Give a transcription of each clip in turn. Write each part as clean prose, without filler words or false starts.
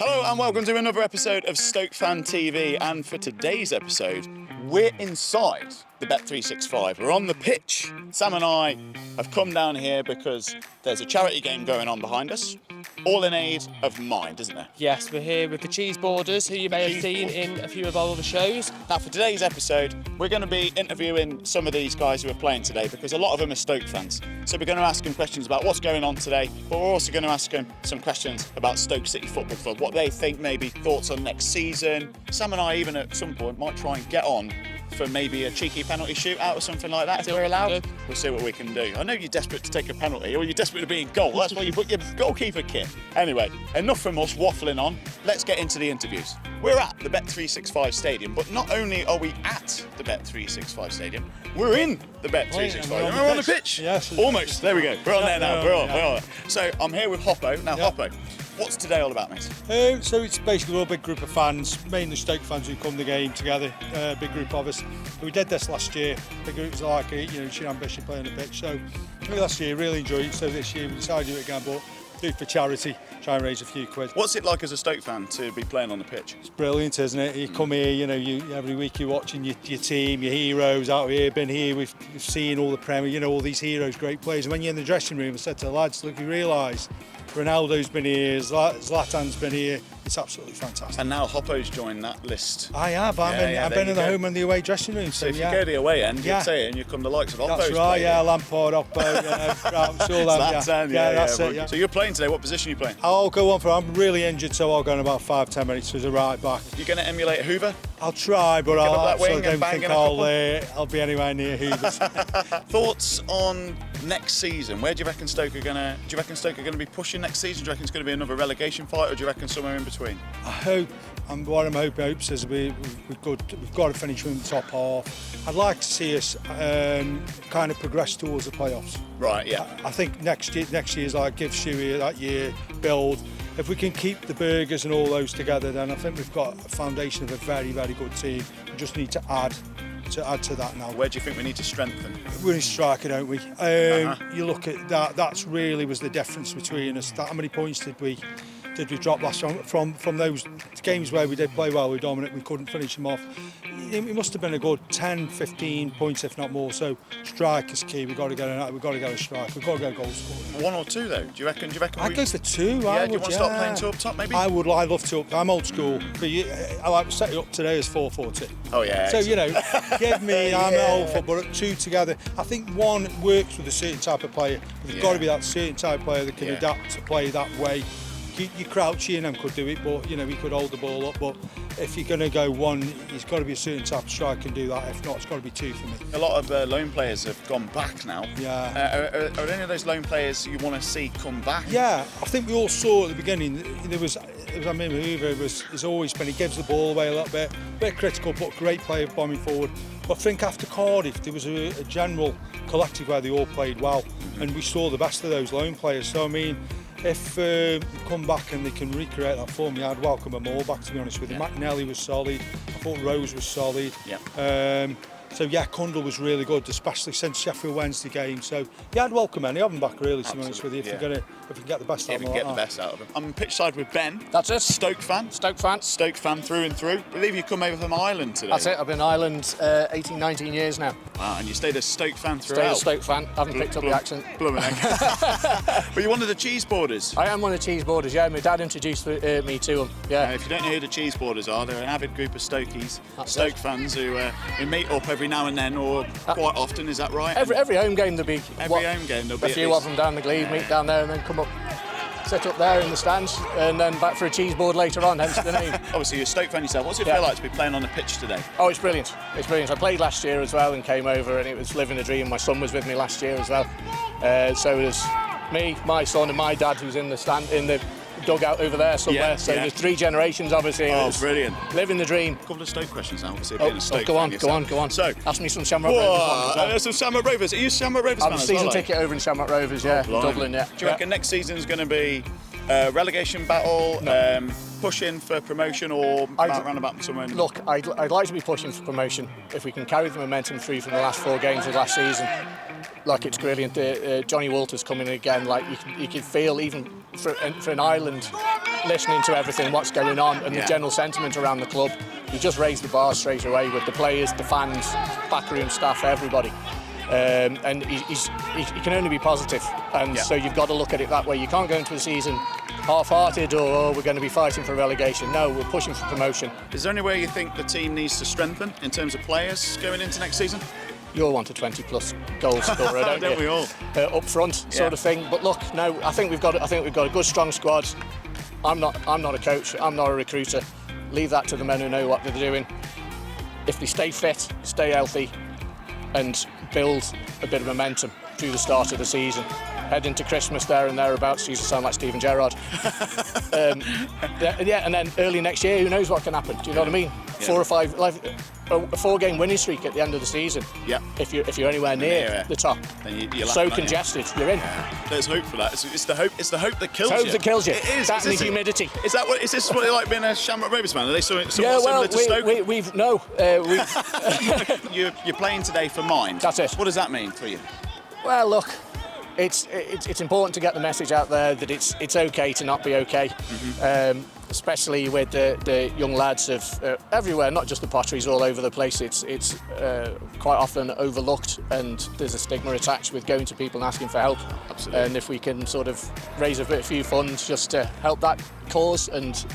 Hello and welcome to another episode of Stoke Fan TV, and for today's episode we're inside the Bet365. We're on the pitch. Sam and I have come down here because there's a charity game going on behind us, all in aid of Mind, isn't there? Yes, we're here with the Cheeseboarders, who you may have seen in a few of our other shows. Now for today's episode we're going to be interviewing some of these guys who are playing today because a lot of them are Stoke fans. So we're going to ask them questions about what's going on today, but we're also going to ask them some questions about Stoke City Football Club, what they think, maybe thoughts on next season. Sam and I even at some point might try and get on for maybe a cheeky penalty shootout or something like that if we're allowed. We'll see what we can do. I know you're desperate to take a penalty, or you're desperate to be in goal. That's why you put your goalkeeper kit. Anyway, enough from us waffling on. Let's get into the interviews. We're at the Bet365 Stadium, but not only are we at the Bet365 Stadium, we're in the Bet365. We're on the pitch. Yes. Almost. There we go. We're on there now. We're on. So I'm here with Hoppo. Now, Hoppo, what's today all about, mate? So it's basically a big group of fans, mainly Stoke fans who come to the game together, a big group of us. We did this last year. The group's like, sheer ambition playing the pitch. So last year, really enjoyed it. So this year we decided to do it again, but do it for charity, try and raise a few quid. What's it like as a Stoke fan to be playing on the pitch? It's brilliant, isn't it? You come here, you every week you're watching your team, your heroes out here, been here, we've seen all the Premier, all these heroes, great players. And when you're in the dressing room, I said to the lads, look, you realise Ronaldo's been here, Zlatan's been here. It's absolutely fantastic. And now Hoppo's joined that list. I have. I've been in the home and the away dressing room. So if you go to the away end, you'd say it, and you come the likes of Hoppo's. That's right. Yeah, Lampard, Hoppo, Zlatan. That's it. Yeah. So you're playing today. What position are you playing? I'll go on I'm really injured, so I'll go in about 5-10 minutes as a right back. You're going to emulate Hoover? I'll try, but I don't think I'll be anywhere near Hoover's. Thoughts on next season? Where do you reckon Stoke are going to? Do you reckon Stoke are going to be pushing next season? Do you reckon it's going to be another relegation fight, or do you reckon somewhere in between? I hope, and what I'm hoping is we've got to finish in the top half. I'd like to see us kind of progress towards the playoffs. Right, yeah. I think next year's like give Shuey that year, build. If we can keep the burgers and all those together, then I think we've got a foundation of a very, very good team. We just need to add to that now. Where do you think we need to strengthen? We need a striker, don't we? You look at that. That's really was the difference between us. How many points did we drop last time from those games where we did play well with Dominic? We couldn't finish them off. It must have been a good 10, 15 points, if not more. So strike is key. We've got to get a strike. We've got to get a goal scorer. One or two though. Do you reckon? I'd go for two. Yeah. Do you want to start playing two up top, maybe? I would. I love two up. I'm old school, but I like to set it up today as 4-4-2. Oh yeah. So give me. I'm old football. Two together. I think one works with a certain type of player. There's got to be that certain type of player that can adapt to play that way. You Crouchy and them could do it, but he could hold the ball up. But if you're going to go one, he's got to be a certain type of striker can do that. If not, it's got to be two for me. A lot of loan players have gone back now. Yeah. Are any of those loan players you want to see come back? Yeah, I think we all saw at the beginning. Hoover has always been. He gives the ball away a little bit critical, but great player bombing forward. But I think after Cardiff, there was a general collective where they all played well, and we saw the best of those loan players. So I mean, if they come back and they can recreate that form, I'd welcome them all back, to be honest with you. McNally was solid. I thought Rose was solid. So Kundle was really good, especially since Sheffield Wednesday game. So I'd welcome any of them back, really, to be honest with you. If we can get the best out of them. I'm pitch side with Ben. That's it. Stoke fan. Stoke fan. Stoke fan through and through. I believe you come over from Ireland today. That's it. I've been in Ireland 18, 19 years now. Wow, and you stayed a Stoke fan throughout. Stayed a Stoke fan. Haven't picked up the accent. But you're one of the Cheeseboarders. I am one of the Cheeseboarders. Yeah, my dad introduced me to them. Yeah. If you don't know who the Cheeseboarders are, they're an avid group of Stokies, Stoke fans who meet up every now and then, or quite often. Is that right? Every home game there'll be. A few of them down the Glebe, meet down there, and then come up. Sit up there in the stands and then back for a cheeseboard later on, hence the name. Obviously you're a Stoke fan yourself. What's it feel like to be playing on the pitch today? Oh, it's brilliant. It's brilliant. I played last year as well and came over, and it was living a dream. My son was with me last year as well. So it was me, my son and my dad who's in the dugout over there somewhere. There's three generations, obviously. Oh, brilliant. Living the dream. A couple of Stoke questions now, obviously. Being a Stoke go on. So, ask me some Shamrock Rovers. Some Shamrock Rovers. Are you Shamrock Rovers fan I'm a season ticket over in Shamrock Rovers, Dublin, yeah. Do you reckon next season's going to be relegation battle, pushing for promotion, or round about somewhere? Look, I'd like to be pushing for promotion if we can carry the momentum through from the last 4 games of last season. like it's brilliant. Johnny Walters coming in again, like you can feel even for an island, listening to everything, what's going on, and the general sentiment around the club. He just raised the bar straight away with the players, the fans, backroom staff, everybody. And he can only be positive, and so you've got to look at it that way. You can't go into the season half-hearted or we're going to be fighting for relegation. No, we're pushing for promotion. Is there any way you think the team needs to strengthen in terms of players going into next season? You all want a 20-plus goal scorer, don't you? We all? Up front, sort of thing. But look, no, I think we've got a good, strong squad. I'm not a coach. I'm not a recruiter. Leave that to the men who know what they're doing. If they stay fit, stay healthy, and build a bit of momentum through the start of the season, head into Christmas there and thereabouts. Used to sound like Steven Gerrard. And then early next year, who knows what can happen? Do you know what I mean? 4 or 5, like a 4-game winning streak at the end of the season. Yeah. If you're anywhere near the top, then you're so congested, you're in. Yeah. Let's hope for that. It's the hope. It's the hope that kills you. It's the hope that kills you. It is. That and the humidity. Is that what? Is this what it's like being a Shamrock Rovers fan? Are they somewhat similar to Stoke? You're playing today for Mind. That's it. What does that mean for you? Well, look, it's important to get the message out there that it's okay to not be okay, especially with the young lads of everywhere, not just the Potteries, all over the place. It's quite often overlooked, and there's a stigma attached with going to people and asking for help. Absolutely. And if we can sort of raise a few funds just to help that cause and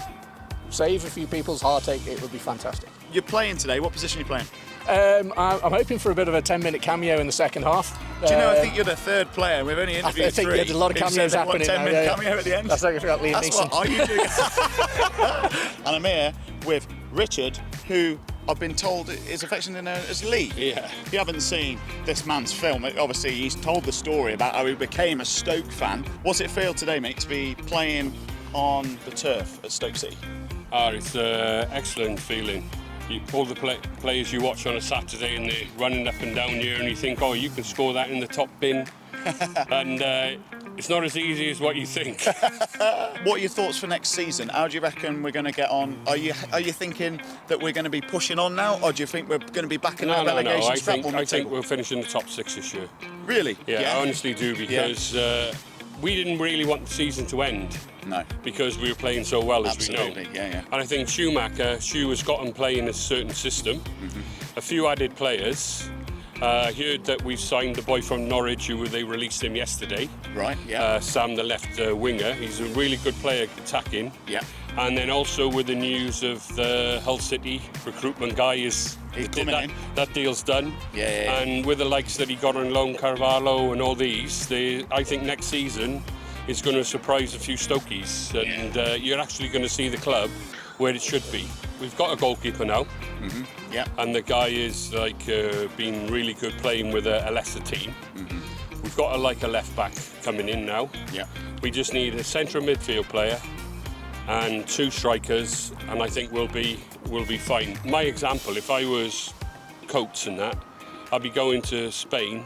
save a few people's heartache, it would be fantastic. You're playing today. What position are you playing? I'm hoping for a bit of a 10-minute cameo in the second half. Do you know, I think you're the third player. We've only interviewed 3. I think there's a lot of cameos happening now. 10-minute cameo at the end. That's like Liam Neeson. What are you doing? And I'm here with Richard, who I've been told is affectionately known as Lee. Yeah. If you haven't seen this man's film, obviously he's told the story about how he became a Stoke fan. What's it feel today, mate, to be playing on the turf at Stoke City? It's an excellent feeling. All the players you watch on a Saturday and they're running up and down here and you think, oh, you can score that in the top bin. And it's not as easy as what you think. What are your thoughts for next season? How do you reckon we're going to get on? Are you thinking that we're going to be pushing on now, or do you think we're going to be back in that relegation scrap? I think we'll finish in the top 6 this year. Really? Yeah, I honestly do, because we didn't really want the season to end. No. Because we were playing so well, as we know. Yeah. And I think Stu has gotten playing a certain system, a few added players. Heard that we've signed the boy from Norwich, who they released him yesterday. Right, yeah. Sam, the left winger. He's a really good player attacking. Yeah. And then also with the news of the Hull City recruitment guy he's coming in. That deal's done. Yeah. And with the likes that he got on loan, Carvalho and all these, I think next season is going to surprise a few Stokies, and you're actually going to see the club where it should be. We've got a goalkeeper now, and the guy is been really good playing with a lesser team. We've got a left back coming in now. Yeah. We just need a central midfield player and 2 strikers, and I think we'll be fine. My example, if I was Coates and that, I'd be going to Spain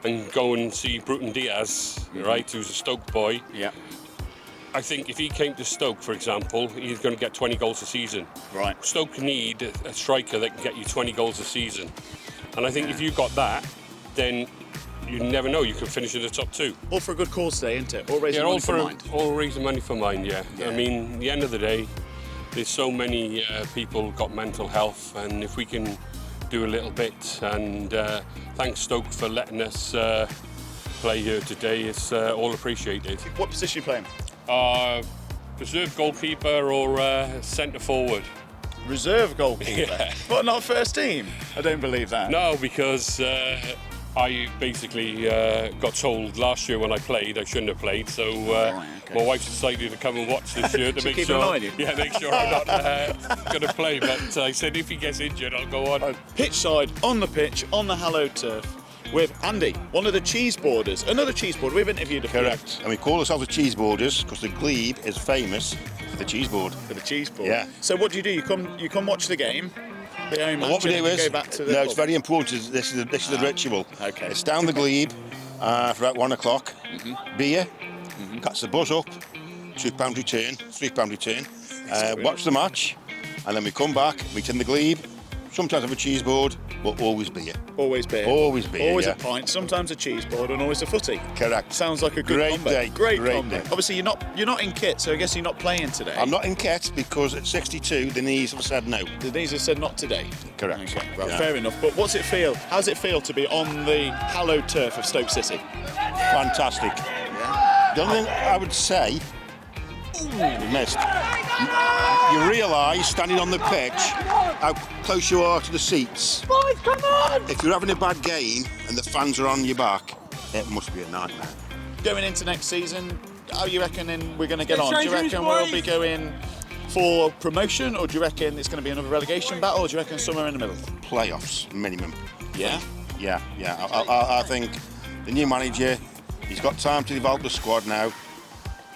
and go and see Bruton Diaz, right, who's a Stoke boy. Yeah. I think if he came to Stoke, for example, he's going to get 20 goals a season. Right. Stoke need a striker that can get you 20 goals a season. And I think if you got that, then you never know, you could finish in the top 2. All for a good cause today, isn't it? All raising money for Mind. All raising money for Mind, yeah. I mean, at the end of the day, there's so many people got mental health, and if we can do a little bit, and thanks Stoke for letting us play here today. It's all appreciated. What position are you playing? Reserve goalkeeper or centre forward. Reserve goalkeeper? Yeah. But not first team? I don't believe that. No, because I basically got told last year when I played I shouldn't have played, so my wife decided to come and watch this year to make sure. Make sure I'm not going to play. But I said if he gets injured, I'll go on. Pitch side, on the pitch, on the hallowed turf, with Andy, one of the Cheeseboarders, another Cheeseboarder. We've interviewed a few. Correct. And we call ourselves the Cheeseboarders because the glebe is famous for the cheeseboard. For the cheeseboard. Yeah. So what do? You come watch the game. The home match, what we do is, go back to the it's very important. This is the ritual. Okay. It's down the glebe for about 1 o'clock. Beer, catch the bus up, £2 return, £3 return. Watch the match, and then we come back, meet in the glebe. Sometimes have a cheeseboard, but always beer. Always beer. Always beer, Always yeah. a pint, sometimes a cheeseboarder, and always a footy. Correct. Sounds like a good Great combo. day. Great Great combo. day. Obviously, you're not in kit, so I guess you're not playing today. I'm not in kit because at 62 the knees have said no. The knees have said not today. Correct. Okay, well, Yeah. fair enough. But what's it feel? How does it feel to be on the hallowed turf of Stoke City? Fantastic. Yeah. The only thing I would say, we missed. You realise, standing on the pitch, how close you are to the seats. Boys, come on! If you're having a bad game and the fans are on your back, it must be a nightmare. Going into next season, how you reckon we're going to get It's on? Do you dangerous, reckon we'll boys. be going for promotion, or do you reckon it's going to be another relegation battle, or do you reckon somewhere in the middle? Playoffs, minimum. Yeah. Yeah. I think the new manager, he's got time to develop the squad now.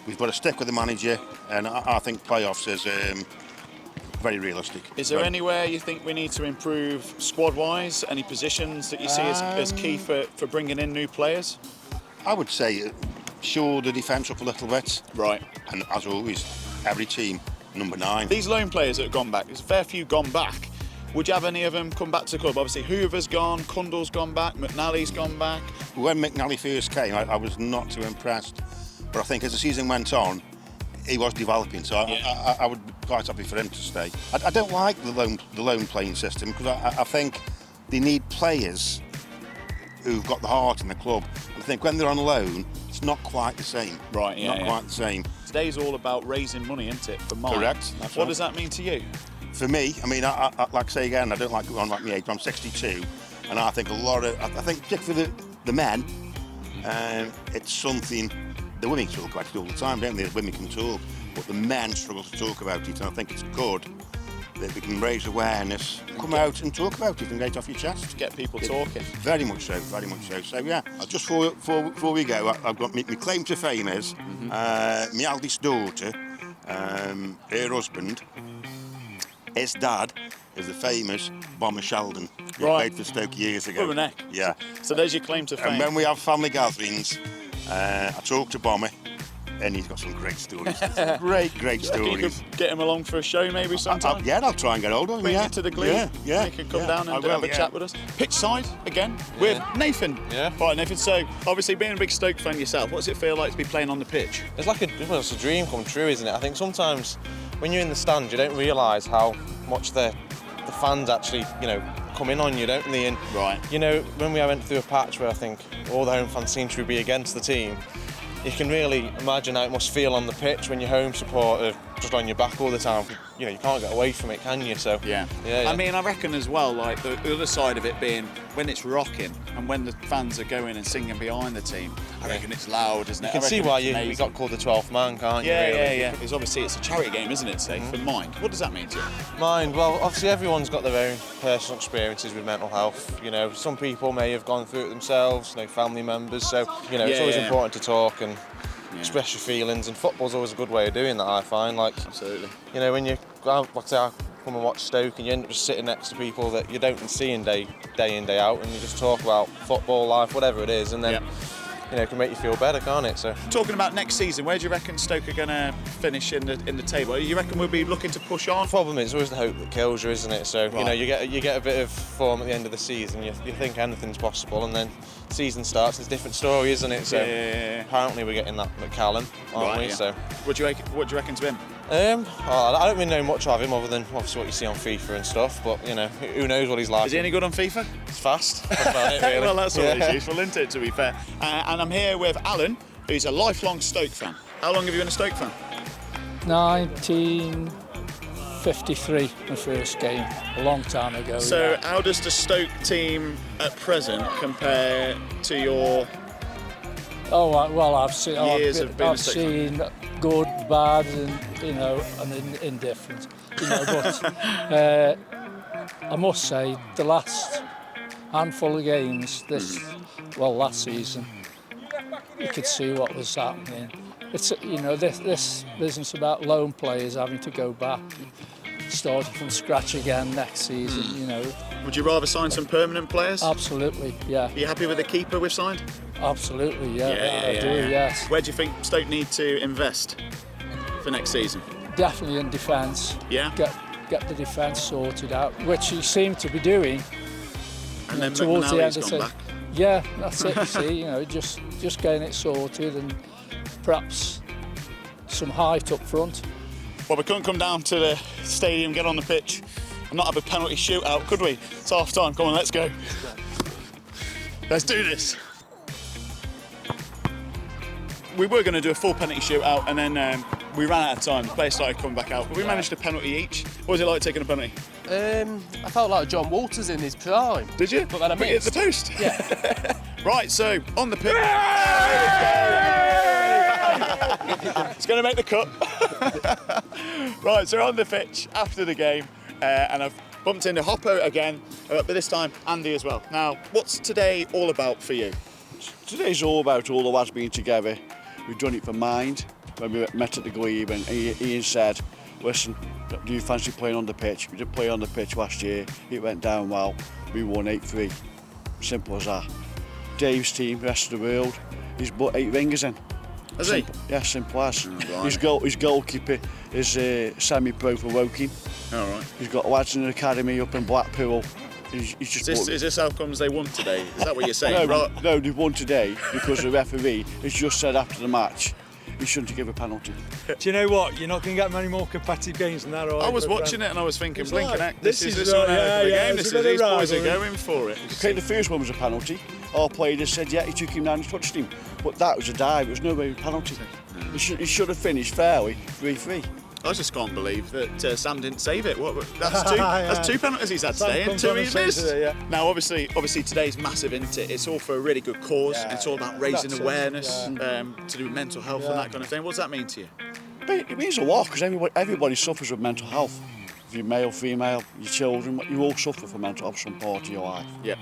We've got to stick with the manager, and I think playoffs is very realistic. Is there anywhere you think we need to improve squad-wise? Any positions that you see as key for bringing in new players? I would say shore the defence up a little bit. Right. And as always, every team, number 9. These loan players that have gone back, there's a fair few gone back. Would you have any of them come back to the club? Obviously, Hoover's gone, Cundall's gone back, McNally's gone back. When McNally first came, I was not too impressed. But I think as the season went on, he was developing, so I would be quite happy for him to stay. I don't like the loan playing system because I think they need players who've got the heart in the club. I think when they're on loan, it's not quite the same. Right, yeah. Not quite the same. Today's all about raising money, isn't it, for mine? Correct. What right. does that mean to you? For me, I mean, I like I say again, I don't like going like my age. I'm 62, and I think I think particularly for the men, it's something. The women talk about it all the time, don't they? The women can talk, but the men struggle to talk about it, and I think it's good that we can raise awareness, come out and talk about it and get it off your chest. Get people talking. Very much so, very much so. So yeah, just before we go, I've got my claim to fame is my eldest daughter, her husband, his dad is the famous Bomber Sheldon. He played for Stoke years ago. Rubber neck. Yeah. So there's your claim to fame. And when we have family gatherings, I talk to Bomber, and he's got some great stories. great You stories. could get him along for a show maybe sometime? I'll try and get hold of him. Bring Yeah. it to the Glee. Yeah. He can come down and I have will, a chat with us. Pitch side again with Nathan. Yeah. Right, Nathan. So obviously being a big Stoke fan yourself, what does it feel like to be playing on the pitch? It's like it's a dream come true, isn't it? I think sometimes when you're in the stand, you don't realise how much the fans actually, come in on you, don't they? And Right. when we went through a patch where I think all the home fans seem to be against the team, you can really imagine how it must feel on the pitch when your home supporter just on your back all the time. You can't get away from it, can you? So Yeah. yeah. I mean, I reckon as well, like the other side of it being when it's rocking and when the fans are going and singing behind the team, I reckon it's loud, isn't it? you can see why we got called the 12th man, can't you? Really? Yeah. Because obviously it's a charity game, isn't it, today, for Mind. What does that mean to you? Mind, well, obviously everyone's got their own personal experiences with mental health. Some people may have gone through it themselves, family members. So, it's always important to talk and express your feelings. And football's always a good way of doing that, I find. Absolutely. When you go out, like I say, I come and watch Stoke, and you end up just sitting next to people that you don't see in day in, day out, and you just talk about football, life, whatever it is, and then. It can make you feel better, can't it? So, talking about next season, where do you reckon Stoke are going to finish in the table? You reckon we'll be looking to push on? the problem is always the hope that kills you, isn't it? So Right. you get a bit of form at the end of the season. You think anything's possible, and then the season starts. It's a different story, isn't it? So apparently we're getting that McCallum, aren't we? Yeah. So what do you reckon to him? I don't really know much of him other than obviously what you see on FIFA and stuff. But who knows what he's like? Is he any good on FIFA? He's fast. That's about it, really. Well, that's always useful, isn't it, to be fair? And I'm here with Alan, who's a lifelong Stoke fan. How long have you been a Stoke fan? 1953, my first game, a long time ago. So yeah. how does the Stoke team at present compare to your... Well, I've seen, Years of being a Stoke fan. seen good, bad, and and indifferent. But I must say, the last handful of games last season, you could see what was happening. It's this business about loan players having to go back, starting from scratch again next season. Would you rather sign some permanent players? Absolutely, yeah. Are you happy with the keeper we've signed? Absolutely, yeah. I do, yes. Where do you think Stoke need to invest for next season? Definitely in defence. Yeah? Get the defence sorted out, which he seemed to be doing And then towards the end McNally's of gone the back. Yeah, that's it. You see, just getting it sorted and perhaps some height up front. Well, we couldn't come down to the stadium, get on the pitch, and not have a penalty shootout, could we? It's half time. Come on, let's go. Let's do this. We were going to do a full penalty shootout, and then we ran out of time. The players started coming back out, but we managed a penalty each. What was it like taking a penalty? I felt like John Walters in his prime. Did you? But then I Hit missed. the post. Yeah. Right, so on the pitch. It's going to make the cut. Right, so on the pitch after the game, and I've bumped into Hoppo again, but this time Andy as well. Now, what's today all about for you? Today's all about all the lads being together. We've done it for Mind when we met at the Glebe, and Ian said, listen, do you fancy playing on the pitch? We did play on the pitch last year, it went down well, we won 8-3. Simple as that. Dave's team, rest of the world, he's put 8 ringers in. Has he? Yeah, simple as. Right. His goalkeeper is semi-pro for Woking. All right. He's got lads in the academy up in Blackpool. He's just Is this how comes they won today? Is that what you're saying? No, Right. no, they've won today because the referee has just said after the match he shouldn't give a penalty. Do you know what? You're not going to get many more competitive games than that. I was watching it and I was thinking, It's blinking like, heck, this is right, one hell of a game. it's These a bit of boys are rivalry. going for it. Okay, the first one was a penalty. Our player just said, yeah, he took him down and touched him. But that was a dive, it was no way a penalty. He should have finished fairly, 3-3. I just can't believe that Sam didn't save it. That's two penalties he's had Sam today and comes 2 on and he's saves missed. it, yeah. Now, obviously today's massive, isn't it? It's all for a really good cause. It's all about raising That's it, awareness to do with mental health and that kind of thing. What does that mean to you? But it means a lot because everybody suffers with mental health. If you're male, female, your children, you all suffer from mental health some part of your life. Yeah.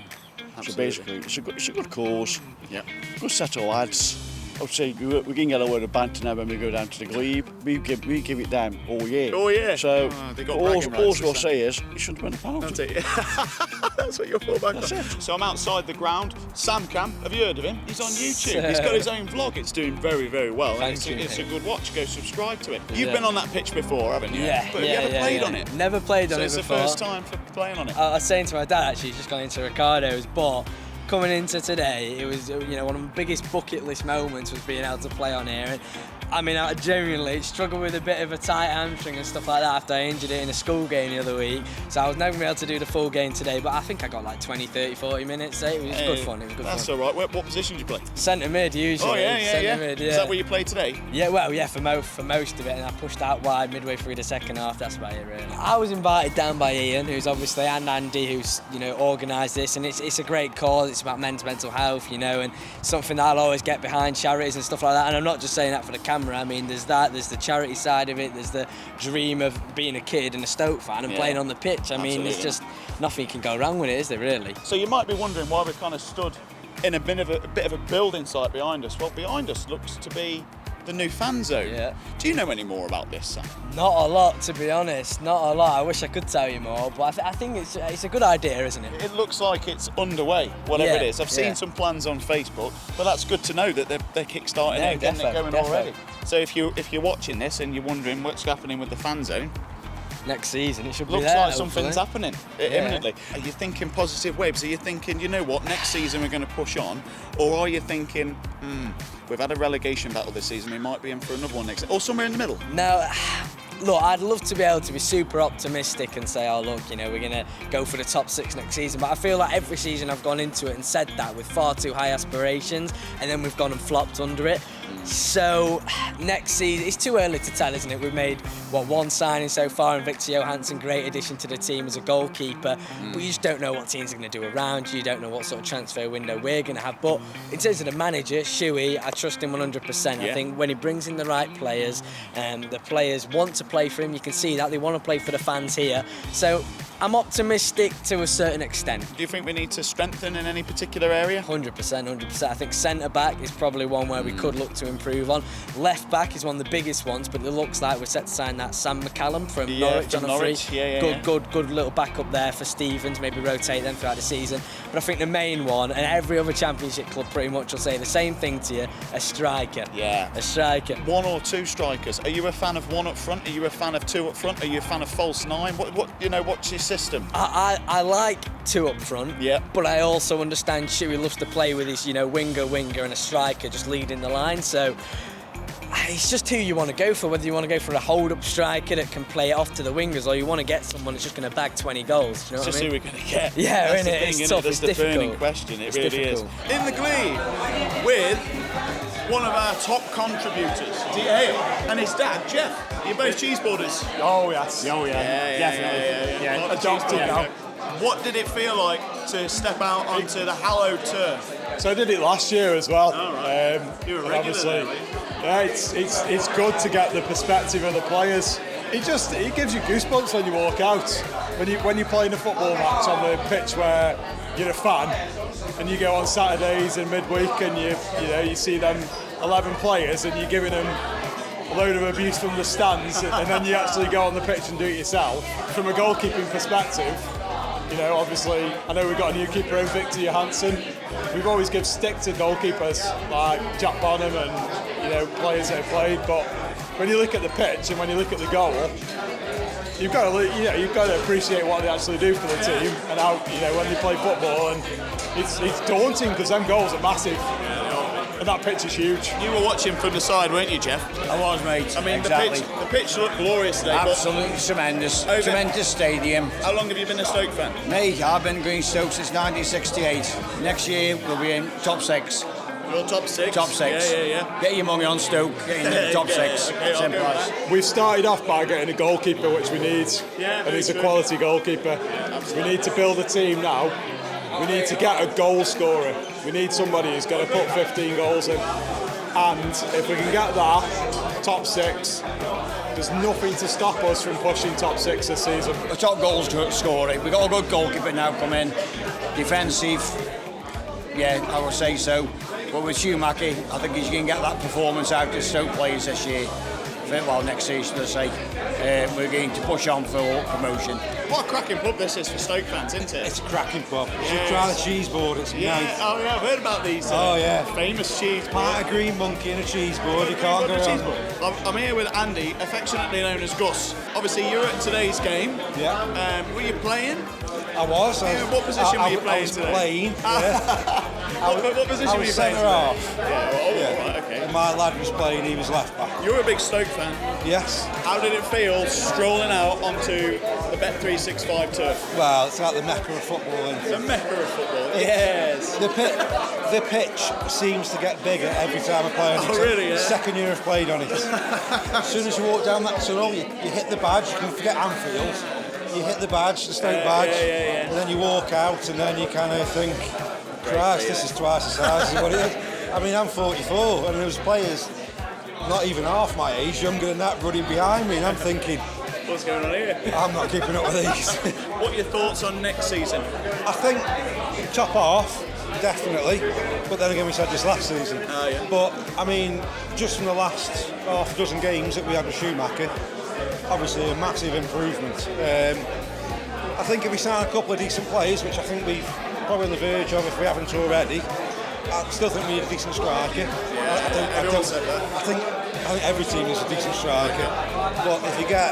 So basically, it's a good cause. Yeah. Good set of lads. I would say we can get a word of banter now when we go down to the Glebe. We give it them all year. Oh yeah. So they got all bragging rights, we'll say is you shouldn't win a penalty. That's what you're for back on. So I'm outside the ground. Sam Cam, have you heard of him? He's on YouTube. He's got his own vlog. It's doing very, very well. Thank you, It's a mate. good watch. Go subscribe to it. You've been on that pitch before, haven't you? Yeah, But have you ever played on it? Never played on So it it's the before. first time for playing on it. I was saying to my dad, actually, he's just gone into Ricardo's, but coming into today, it was, one of my biggest bucket list moments was being able to play on here. And I mean, I genuinely struggled with a bit of a tight hamstring and stuff like that after I injured it in a school game the other week. So I was never going to be able to do the full game today, but I think I got like 20, 30, 40 minutes. So it was good fun. It was good That's fun. all right. What position did you play? Centre mid usually. Oh yeah. Centre mid, Is that where you played today? Yeah, well, yeah, for most of it, and I pushed out wide midway through the second half. That's about it, really. I was invited down by Ian, who's obviously, and Andy, who's organised this, and it's a great cause. It's about men's mental health, and something that I'll always get behind, charities and stuff like that. And I'm not just saying that for the camera. I mean, there's the charity side of it. There's the dream of being a kid and a Stoke fan and playing on the pitch. I mean, there's just nothing can go wrong with it, is there really? So you might be wondering why we're kind of stood in a bit of a building site behind us. Well, behind us looks to be the new fan zone. Yeah. Do you know any more about this, Sam? Not a lot, to be honest. Not a lot. I wish I could tell you more, but I think it's a good idea, isn't it? It looks like it's underway, whatever Yeah, it is. I've seen some plans on Facebook, but that's good to know that they're kickstarting it and getting it going already. So if you're watching this and you're wondering what's happening with the fan zone, Next season it should be looks there. like something's happening imminently. Are you thinking positive waves? Are you thinking, you know what, next season we're going to push on? Or are you thinking, we've had a relegation battle this season, we might be in for another one next season? Or somewhere in the middle? No, look, I'd love to be able to be super optimistic and say, oh look, we're going to go for the top 6 next season. But I feel like every season I've gone into it and said that with far too high aspirations, and then we've gone and flopped under it. So next season, it's too early to tell, isn't it? We've made, one signing so far, and Victor Johansson, great addition to the team as a goalkeeper. But you just don't know what teams are going to do around you. You don't know what sort of transfer window we're going to have. But in terms of the manager, Shuey, I trust him 100%. I think when he brings in the right players, the players want to play for him. You can see that. They want to play for the fans here. So I'm optimistic to a certain extent. Do you think we need to strengthen in any particular area? 100%. I think centre-back is probably one where we could look to improve on. Left-back is one of the biggest ones, but it looks like we're set to sign that Sam McCallum from Norwich on a free. Good little backup there for Stevens, maybe rotate them throughout the season. But I think the main one, and every other Championship club pretty much will say the same thing to you, a striker. Yeah. A striker. 1 or 2 strikers. Are you a fan of 1 up front? Are you a fan of 2 up front? Are you a fan of false 9? What's your system? I like two up front, Yeah. but I also understand Shuey loves to play with his, winger, and a striker just leading the line. So it's just who you want to go for, whether you want to go for a hold-up striker that can play it off to the wingers, or you want to get someone that's just going to bag 20 goals. You know It's what just I mean? who we're going to get. Yeah, that's innit? the thing, It's innit? tough, That's it's the burning difficult. question. It It's really difficult. is. In the Glee, with one of our top contributors, Dale, and his dad, Jeff. You're both cheeseboarders. Oh yes. Oh yeah. Definitely. Yeah. Yeah. Adopted now. What did it feel like to step out onto the hallowed turf? So I did it last year as well. All right. You were and regular obviously, there, were you? yeah, it's good to get the perspective of the players. It gives you goosebumps when you walk out. When you're playing a football match on the pitch where you're a fan, and you go on Saturdays and midweek, and you see them 11 players, and you're giving them a load of abuse from the stands, and then you actually go on the pitch and do it yourself. From a goalkeeping perspective, obviously, I know we've got a new keeper in, Victor Johansson. We've always given stick to goalkeepers like Jack Bonham and players that have played, but when you look at the pitch and when you look at the goal, you've got to appreciate what they actually do for the team and how when they play football, and it's daunting because them goals are massive. And that pitch is huge. You were watching from the side, weren't you, Jeff? I was, mate. I mean, exactly. the pitch looked glorious today. Absolutely tremendous. Over- Tremendous stadium. How long have you been a Stoke fan? Mate, I've been going Stoke since 1968. Next year we'll be in top six. You're top six? Top six. Yeah. Get your money on Stoke. Get in the top six. Okay, I'll Simple go with as. that. We've started off by getting a goalkeeper, which we need, Yeah, Oh, and he's a very quality goalkeeper. We need to build a team now. We need to get a goal scorer. We need somebody who's going to put 15 goals in. And if we can get that, top six, there's nothing to stop us from pushing top six this season. A top goal scorer. We've got a good goalkeeper now come in. Defensive, yeah, I would say so. But with Schumacher, I think he's going to get that performance out of Stoke players this year. Well, next season, let's say. We're going to push on for promotion. What a cracking pub this is for Stoke fans, isn't it? It's a cracking pub. You should Yes. try the Cheeseboarders. Yeah. Nice. Oh yeah, I've heard about these. Oh, yeah. Famous cheese. Pint of green monkey and a cheeseboard. You can't go wrong. I'm here with Andy, affectionately known as Gus. Obviously, you're at today's game. Yeah. Were you playing? I was. What position were you I playing was today? playing. Yeah. What position I were was you playing centre today? half. Yeah. Well, Yeah. Right, okay. And my lad was playing. He was left back. You're a big Stoke fan. Yes. How did it feel strolling out onto the Bet365 turf? Well, it's like the mecca of football. Isn't it? The mecca of football. Yes. The pitch seems to get bigger every time I play on it. Oh, really, yeah? Second year I've played on it. As soon as you walk down that tunnel, you hit the badge. You can forget Anfield. You hit the badge, the Stoke badge, and then you walk out, and then you kind of think, Christ, this is twice the size of what it is. I mean, I'm 44, and there's players not even half my age, younger than that, running behind me, and I'm thinking, What's going on here? I'm not keeping up with these. What are your thoughts on next season? I think top half, definitely. But then again, we said this last season. Oh, yeah. But I mean, just from the last half dozen games that we had with Schumacher, obviously a massive improvement. I think if we sign a couple of decent players, which I think we're probably on the verge of if we haven't already, I still think we need a decent striker. I think every team needs a decent striker. But if you get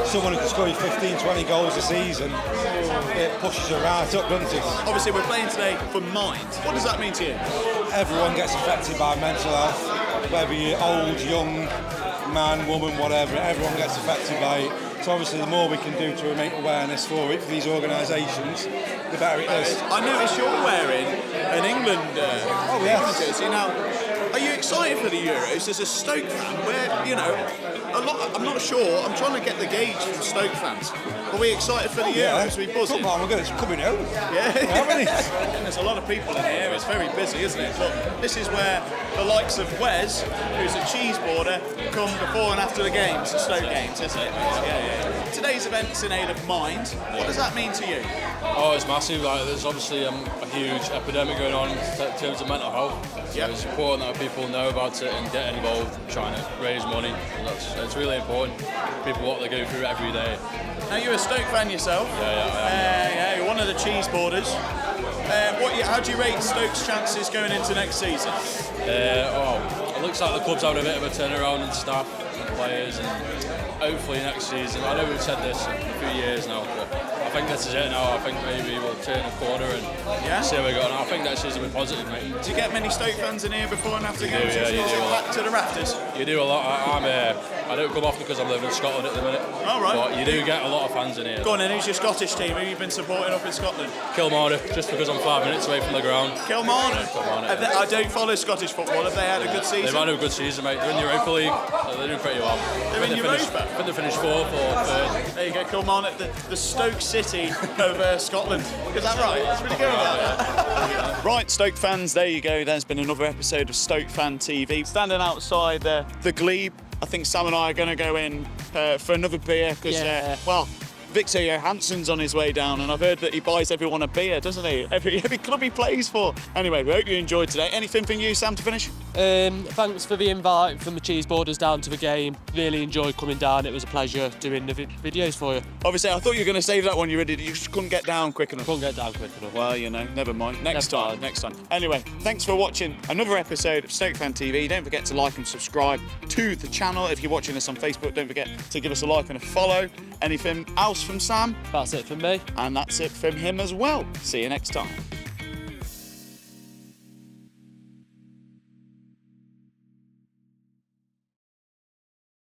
someone who can score you 15, 20 goals a season, it pushes you right up, doesn't it? Obviously, we're playing today for mind. What does that mean to you? Everyone gets affected by mental health, whether you're old, young, man, woman, whatever, everyone gets affected by it. So obviously the more we can do to make awareness for it, for these organisations, the better it is. I noticed you're wearing an England jersey. Now, are you excited for the Euros as a Stoke fan? Where, you know, I'm not sure, I'm trying to get the gauge from Stoke fans. Are we excited for the Euros? Are we buzzing? Come on, we're good, it's coming home. Yeah. Haven't it? There's a lot of people in here, it's very busy, isn't it? But this is where the likes of Wes, who's a cheeseboarder, come before and after the games, the Stoke games, isn't it? Yeah. Today's event's in aid of Mind. What does that mean to you? Oh, it's massive. Like, there's obviously a huge epidemic going on in terms of mental health. So it's important that people know about it and get involved, trying to raise money. It's really important. People what they go through every day. Now, you're a Stoke fan yourself. Yeah, you're one of the cheeseboarders. How do you rate Stoke's chances going into next season? It looks like the club's having a bit of a turnaround in staff and players, and hopefully next season. I know we've said this a few years now, but I think this is it now. I think maybe we'll turn a corner and see how we go. And I think next season will be positive, mate. Do you get many Stoke fans in here before and after You do, games? yeah, you do a lot. Back to the rafters? You do a lot. I don't come often because I'm living in Scotland at the minute. All right. But you do get a lot of fans in here. Go on then, who's your Scottish team? Who have you been supporting up in Scotland? Kilmarnock, just because I'm 5 minutes away from the ground. Kilmarnock? Kilmarnock. I don't follow Scottish football. Have they had a good season? They've had a good season, mate. They're in the Europa League, so they're doing pretty well. They're in Europa? I think they finished 4th or 3rd. There you go, Kilmarnock, the Stoke City of Scotland. Is that right? That's really good about that. Right, Stoke fans, there you go. There's been another episode of Stoke Fan TV. Standing outside the glebe, I think Sam and I are going to go in for another beer because, well, Victor Johansson's on his way down, and I've heard that he buys everyone a beer, doesn't he? Every club he plays for. Anyway, we hope you enjoyed today. Anything from you, Sam, to finish? Thanks for the invite from the Cheeseboarders down to the game. Really enjoyed coming down. It was a pleasure doing the videos for you. Obviously, I thought you were going to save that one. You just couldn't get down quick enough. Couldn't get down quick enough. Well, you know, never mind. Next time. Anyway, thanks for watching another episode of Stoke Fan TV. Don't forget to like and subscribe to the channel. If you're watching us on Facebook, don't forget to give us a like and a follow. Anything else from Sam? That's it from me. And that's it from him as well. See you next time.